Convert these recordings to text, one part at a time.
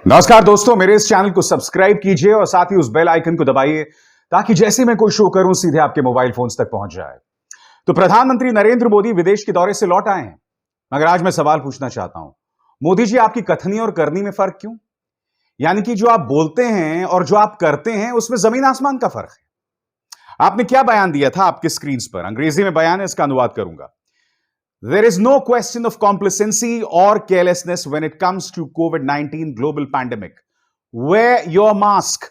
नमस्कार दोस्तों, मेरे इस चैनल को सब्सक्राइब कीजिए और साथ ही उस बेल आइकन को दबाइए ताकि जैसे मैं कोई शो करूं सीधे आपके मोबाइल फोन्स तक पहुंच जाए। तो प्रधानमंत्री नरेंद्र मोदी विदेश के दौरे से लौट आए हैं, मगर आज मैं सवाल पूछना चाहता हूं, मोदी जी आपकी कथनी और करनी में फर्क क्यों? यानी कि जो आप बोलते हैं और जो आप करते हैं उसमें जमीन आसमान का फर्क है। आपने क्या बयान दिया था आपके स्क्रीन पर? अंग्रेजी में बयान है, इसका अनुवाद करूंगा। There is no question of complacency or carelessness when it comes to COVID-19 global pandemic. Wear your mask,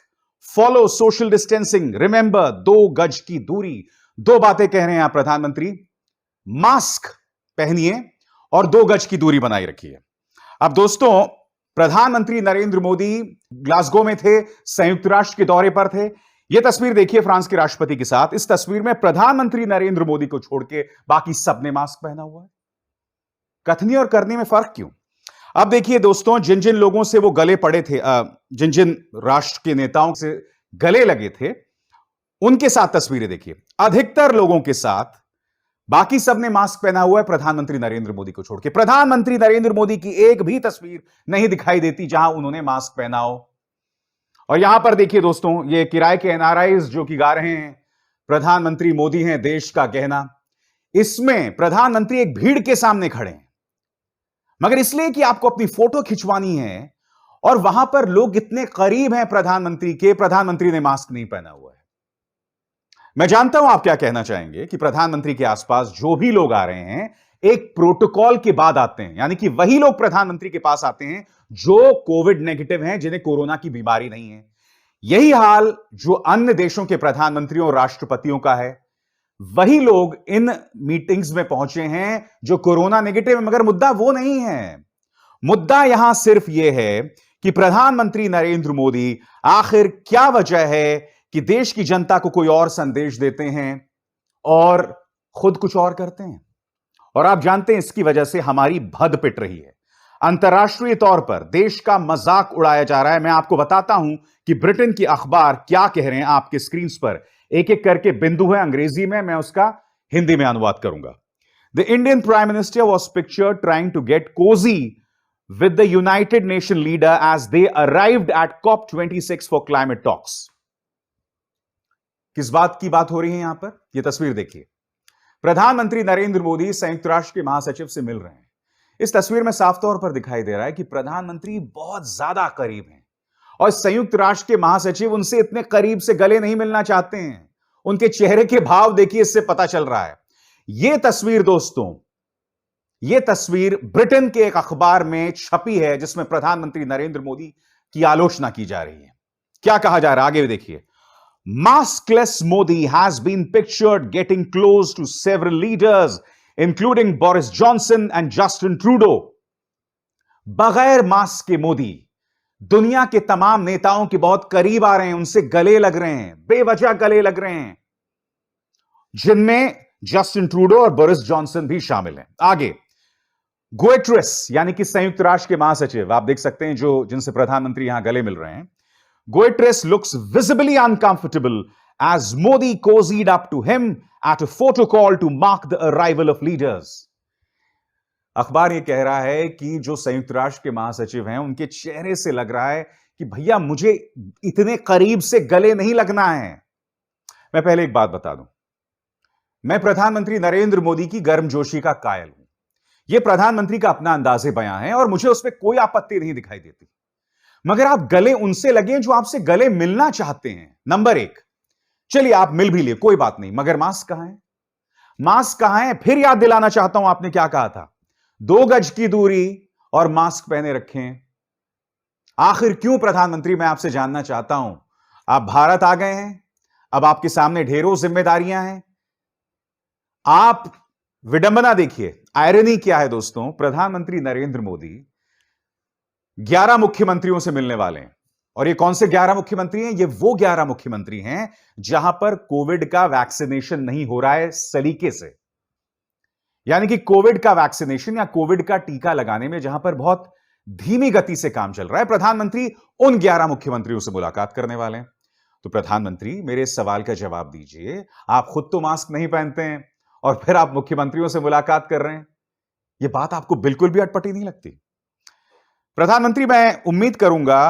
follow social distancing, remember 2 गज की दूरी। दो बातें कह रहे हैं आप प्रधानमंत्री, मास्क पहनिए और 2 गज की दूरी बनाए रखिए। अब दोस्तों, प्रधानमंत्री नरेंद्र मोदी ग्लासगो में थे, संयुक्त राष्ट्र के दौरे पर थे। यह तस्वीर देखिए फ्रांस के राष्ट्रपति के साथ। इस तस्वीर में प्रधानमंत्री नरेंद्र मोदी को छोड़ के बाकी सबने मास्क पहना हुआ है। कथनी और करनी में फर्क क्यों? अब देखिए दोस्तों, जिन जिन लोगों से वो गले पड़े थे, जिन जिन राष्ट्र के नेताओं से गले लगे थे, उनके साथ तस्वीरें देखिए। अधिकतर लोगों के साथ बाकी सबने मास्क पहना हुआ है, प्रधानमंत्री नरेंद्र मोदी को छोड़ के। प्रधानमंत्री नरेंद्र मोदी की एक भी तस्वीर नहीं दिखाई देती जहां उन्होंने मास्क पहना हो। और यहां पर देखिए दोस्तों, ये किराए के एनआरआईज जो कि गा रहे हैं प्रधानमंत्री मोदी हैं देश का गहना। इसमें प्रधानमंत्री एक भीड़ के सामने खड़े हैं, मगर इसलिए कि आपको अपनी फोटो खिंचवानी है और वहां पर लोग इतने करीब हैं प्रधानमंत्री के, प्रधानमंत्री ने मास्क नहीं पहना हुआ है। मैं जानता हूं आप क्या कहना चाहेंगे कि प्रधानमंत्री के आसपास जो भी लोग आ रहे हैं एक प्रोटोकॉल के बाद आते हैं, यानी कि वही लोग प्रधानमंत्री के पास आते हैं जो कोविड नेगेटिव हैं, जिन्हें कोरोना की बीमारी नहीं है। यही हाल जो अन्य देशों के प्रधानमंत्रियों और राष्ट्रपतियों का है। वही लोग इन मीटिंग्स में पहुंचे हैं जो कोरोना नेगेटिव है, मगर मुद्दा वो नहीं है। मुद्दा यहां सिर्फ यह है कि प्रधानमंत्री नरेंद्र मोदी आखिर क्या वजह है कि देश की जनता को कोई और संदेश देते हैं और खुद कुछ और करते हैं। और आप जानते हैं इसकी वजह से हमारी भद पिट रही है। अंतर्राष्ट्रीय तौर पर देश का मजाक उड़ाया जा रहा है। मैं आपको बताता हूं कि ब्रिटेन की अखबार क्या कह रहे हैं। आपके स्क्रीन पर एक एक करके बिंदु है अंग्रेजी में, मैं उसका हिंदी में अनुवाद करूंगा। The Indian prime minister was pictured trying to get cosy with the United Nation leader as they arrived at COP26 for climate talks. किस बात की बात हो रही है यहां पर? यह तस्वीर देखिए। प्रधानमंत्री नरेंद्र मोदी संयुक्त राष्ट्र के महासचिव से मिल रहे हैं। इस तस्वीर में साफ तौर पर दिखाई दे रहा है कि प्रधानमंत्री बहुत ज्यादा करीब हैं और संयुक्त राष्ट्र के महासचिव उनसे इतने करीब से गले नहीं मिलना चाहते हैं। उनके चेहरे के भाव देखिए, इससे पता चल रहा है। यह तस्वीर दोस्तों, यह तस्वीर ब्रिटेन के एक अखबार में छपी है जिसमें प्रधानमंत्री नरेंद्र मोदी की आलोचना की जा रही है। क्या कहा जा रहा है आगे भी देखिए। Maskless Modi has been pictured getting close to several leaders, including Boris Johnson and Justin Trudeau. बगैर मास्क के मोदी दुनिया के तमाम नेताओं के बहुत करीब आ रहे हैं, उनसे गले लग रहे हैं, बेवजह गले लग रहे हैं, जिनमें जस्टिन ट्रूडो और बोरिस जॉनसन भी शामिल हैं। आगे गुएट्रेस यानी कि संयुक्त राष्ट्र के महासचिव, आप देख सकते हैं जो जिनसे प्रधानमंत्री यहां गले मिल रहे हैं। Guterres looks visibly uncomfortable as Modi cozied up to him at a photo call to mark the arrival of leaders. अखबार यह कह रहा है कि जो संयुक्त राष्ट्र के महासचिव हैं उनके चेहरे से लग रहा है कि भैया मुझे इतने करीब से गले नहीं लगना है। मैं पहले एक बात बता दूं, मैं प्रधानमंत्री नरेंद्र मोदी की गर्मजोशी का कायल हूं। यह प्रधानमंत्री का अपना अंदाजे बयां है और मुझे उसमें कोई आपत्ति नहीं दिखाई देती, मगर आप गले उनसे लगे जो आपसे गले मिलना चाहते हैं। नंबर 1, चलिए आप मिल भी लिए, कोई बात नहीं, मगर मास्क कहां है? मास्क कहां है? फिर याद दिलाना चाहता हूं, आपने क्या कहा था? 2 गज की दूरी और मास्क पहने रखें। आखिर क्यों प्रधानमंत्री? मैं आपसे जानना चाहता हूं। आप भारत आ गए हैं, अब आपके सामने ढेरों जिम्मेदारियां हैं। आप विडंबना देखिए, आयरनी क्या है दोस्तों, प्रधानमंत्री नरेंद्र मोदी 11 मुख्यमंत्रियों से मिलने वाले हैं। और ये कौन से 11 मुख्यमंत्री हैं? ये वो 11 मुख्यमंत्री हैं जहां पर कोविड का वैक्सीनेशन नहीं हो रहा है सलीके से, यानी कि कोविड का वैक्सीनेशन या कोविड का टीका लगाने में जहां पर बहुत धीमी गति से काम चल रहा है। प्रधानमंत्री उन 11 मुख्यमंत्रियों से मुलाकात करने वाले हैं। तो प्रधानमंत्री, मेरे इस सवाल का जवाब दीजिए। आप खुद तो मास्क नहीं पहनते हैं और फिर आप मुख्यमंत्रियों से मुलाकात कर रहे हैं। यह बात आपको बिल्कुल भी अटपटी नहीं लगती? प्रधानमंत्री, मैं उम्मीद करूंगा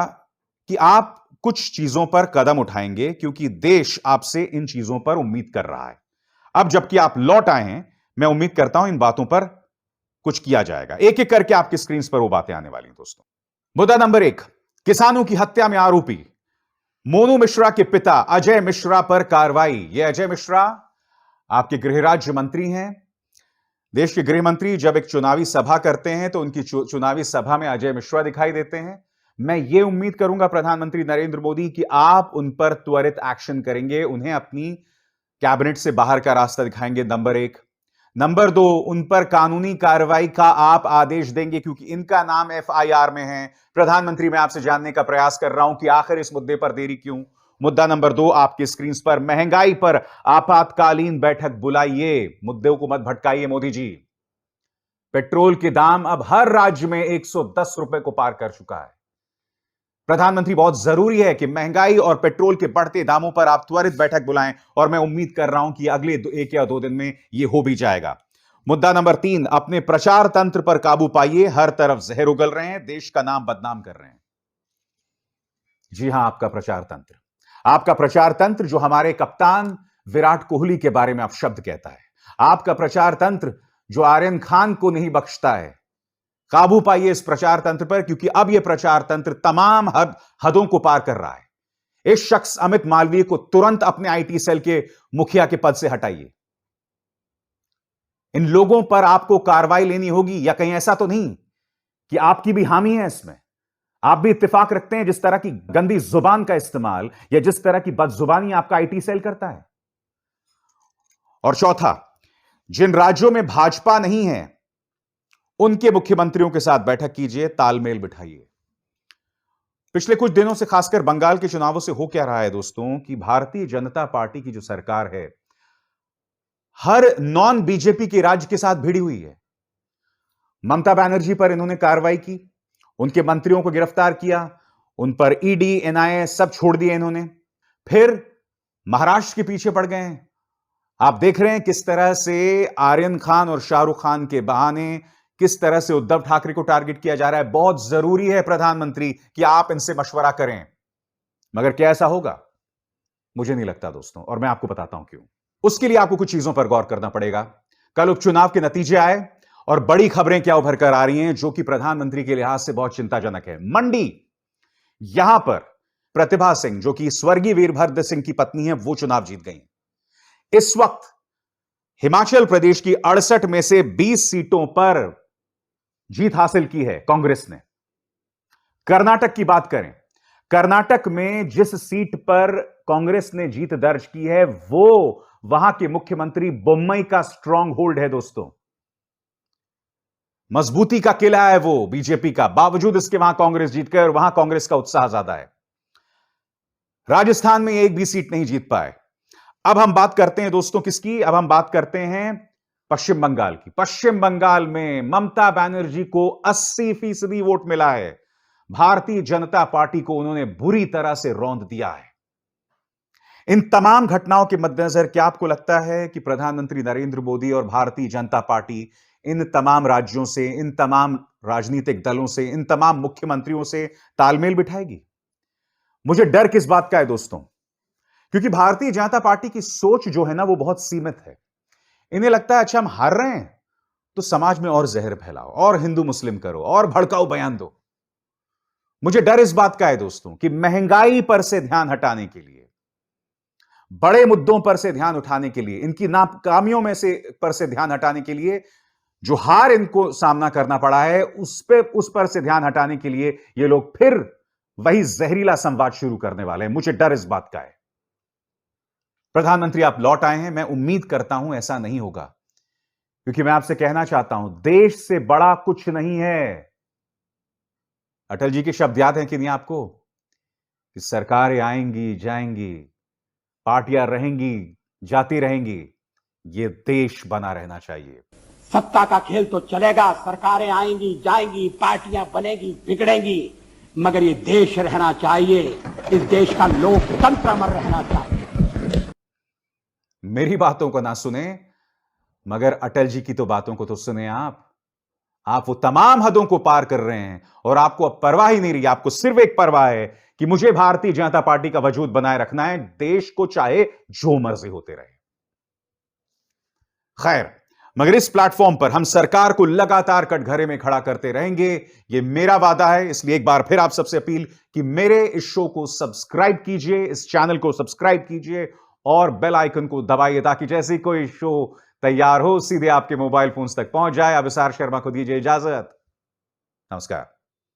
कि आप कुछ चीजों पर कदम उठाएंगे क्योंकि देश आपसे इन चीजों पर उम्मीद कर रहा है। अब जबकि आप लौट आए हैं, मैं उम्मीद करता हूं इन बातों पर कुछ किया जाएगा। एक एक करके आपकी स्क्रीन पर वो बातें आने वाली हैं दोस्तों। मुद्दा नंबर 1, किसानों की हत्या में आरोपी मोनू मिश्रा के पिता अजय मिश्रा पर कार्रवाई। यह अजय मिश्रा आपके गृह राज्य मंत्री हैं। देश के गृह मंत्री जब एक चुनावी सभा करते हैं तो उनकी चुनावी सभा में अजय मिश्रा दिखाई देते हैं। मैं यह उम्मीद करूंगा प्रधानमंत्री नरेंद्र मोदी कि आप उन पर त्वरित एक्शन करेंगे, उन्हें अपनी कैबिनेट से बाहर का रास्ता दिखाएंगे, नंबर 1। नंबर 2, उन पर कानूनी कार्रवाई का आप आदेश देंगे क्योंकि इनका नाम एफआईआर में है। प्रधानमंत्री, मैं आपसे जानने का प्रयास कर रहा हूं कि आखिर इस मुद्दे पर देरी क्यों। मुद्दा नंबर 2 आपकी स्क्रीन पर, महंगाई पर आपातकालीन बैठक बुलाइए। मुद्दों को मत भटकाइए मोदी जी। पेट्रोल के दाम अब हर राज्य में 110 रुपए को पार कर चुका है। प्रधानमंत्री, बहुत जरूरी है कि महंगाई और पेट्रोल के बढ़ते दामों पर आप त्वरित बैठक बुलाएं और मैं उम्मीद कर रहा हूं कि अगले 1 या 2 दिन में यह हो भी जाएगा। मुद्दा नंबर 3, अपने प्रचार तंत्र पर काबू पाइए। हर तरफ जहर उगल रहे हैं, देश का नाम बदनाम कर रहे हैं। जी हां, आपका प्रचार तंत्र, आपका प्रचार तंत्र जो हमारे कप्तान विराट कोहली के बारे में अपशब्द कहता है, आपका प्रचार तंत्र जो आर्यन खान को नहीं बख्शता है। काबू पाइए इस प्रचार तंत्र पर क्योंकि अब यह प्रचार तंत्र तमाम हदों को पार कर रहा है। इस शख्स अमित मालवीय को तुरंत अपने आईटी सेल के मुखिया के पद से हटाइए। इन लोगों पर आपको कार्रवाई लेनी होगी, या कहीं ऐसा तो नहीं कि आपकी भी हामी है इसमें, आप भी इत्तेफाक रखते हैं जिस तरह की गंदी जुबान का इस्तेमाल या जिस तरह की बदजुबानी आपका आईटी सेल करता है। और चौथा, जिन राज्यों में भाजपा नहीं है उनके मुख्यमंत्रियों के साथ बैठक कीजिए, तालमेल बिठाइए। पिछले कुछ दिनों से खासकर बंगाल के चुनावों से हो क्या रहा है दोस्तों कि भारतीय जनता पार्टी की जो सरकार है हर नॉन बीजेपी के राज्य के साथ भिड़ी हुई है। ममता बनर्जी पर इन्होंने कार्रवाई की, उनके मंत्रियों को गिरफ्तार किया, उन पर ईडी एनआईए सब छोड़ दिए इन्होंने। फिर महाराष्ट्र के पीछे पड़ गए हैं। आप देख रहे हैं किस तरह से आर्यन खान और शाहरुख खान के बहाने किस तरह से उद्धव ठाकरे को टारगेट किया जा रहा है। बहुत जरूरी है प्रधानमंत्री कि आप इनसे मशवरा करें, मगर क्या ऐसा होगा? मुझे नहीं लगता दोस्तों, और मैं आपको बताता हूं क्यों। उसके लिए आपको कुछ चीजों पर गौर करना पड़ेगा। कल उपचुनाव के नतीजे आए और बड़ी खबरें क्या उभर कर आ रही हैं जो कि प्रधानमंत्री के लिहाज से बहुत चिंताजनक है। मंडी, यहां पर प्रतिभा सिंह जो कि स्वर्गीय वीरभद्र सिंह की पत्नी है, वो चुनाव जीत गई। इस वक्त हिमाचल प्रदेश की 68 में से 20 सीटों पर जीत हासिल की है कांग्रेस ने। कर्नाटक की बात करें, कर्नाटक में जिस सीट पर कांग्रेस ने जीत दर्ज की है वो वहां के मुख्यमंत्री बोम्मई का स्ट्रांग होल्ड है दोस्तों। मजबूती का किला है वो बीजेपी का, बावजूद इसके वहां कांग्रेस जीत गए और वहां कांग्रेस का उत्साह ज्यादा है। राजस्थान में एक भी सीट नहीं जीत पाए। अब हम बात करते हैं दोस्तों किसकी, अब हम बात करते हैं पश्चिम बंगाल की। पश्चिम बंगाल में ममता बनर्जी को 80% वोट मिला है। भारतीय जनता पार्टी को उन्होंने बुरी तरह से रौंद दिया है। इन तमाम घटनाओं के मद्देनजर क्या आपको लगता है कि प्रधानमंत्री नरेंद्र मोदी और भारतीय जनता पार्टी इन तमाम राज्यों से, इन तमाम राजनीतिक दलों से, इन तमाम मुख्यमंत्रियों से तालमेल बिठाएगी? मुझे डर किस बात का है दोस्तों, क्योंकि भारतीय जनता पार्टी की सोच जो है ना वो बहुत सीमित है। इन्हें लगता है अच्छा हम हार रहे हैं तो समाज में और जहर फैलाओ और हिंदू मुस्लिम करो और भड़काऊ बयान दो। मुझे डर इस बात का है दोस्तों कि महंगाई पर से ध्यान हटाने के लिए, बड़े मुद्दों पर से ध्यान उठाने के लिए, इनकी नाकामियों में से पर से ध्यान हटाने के लिए, जो हार इनको सामना करना पड़ा है उस पर से ध्यान हटाने के लिए ये लोग फिर वही जहरीला संवाद शुरू करने वाले हैं। मुझे डर इस बात का है। प्रधानमंत्री, आप लौट आए हैं, मैं उम्मीद करता हूं ऐसा नहीं होगा, क्योंकि मैं आपसे कहना चाहता हूं देश से बड़ा कुछ नहीं है। अटल जी के शब्द याद हैं कि नहीं आपको, कि सरकारें आएंगी जाएंगी, पार्टियां रहेंगी जाती रहेंगी, ये देश बना रहना चाहिए। सत्ता का खेल तो चलेगा, सरकारें आएंगी जाएंगी, पार्टियां बनेगी बिगड़ेंगी, मगर ये देश रहना चाहिए, इस देश का लोकतंत्र अमर रहना चाहिए। मेरी बातों को ना सुने, मगर अटल जी की तो बातों को तो सुने आप। आप वो तमाम हदों को पार कर रहे हैं और आपको अब परवाह ही नहीं रही। आपको सिर्फ एक परवाह है कि मुझे भारतीय जनता पार्टी का वजूद बनाए रखना है, देश को चाहे जो मर्जी होते रहे। खैर, मगर इस प्लेटफॉर्म पर हम सरकार को लगातार कटघरे में खड़ा करते रहेंगे, यह मेरा वादा है। इसलिए एक बार फिर आप सबसे अपील कि मेरे इस शो को सब्सक्राइब कीजिए, इस चैनल को सब्सक्राइब कीजिए और बेल आइकन को दबाइए ताकि जैसे कोई शो तैयार हो सीधे आपके मोबाइल फोन्स तक पहुंच जाए। अभिसार शर्मा को दीजिए इजाजत। नमस्कार।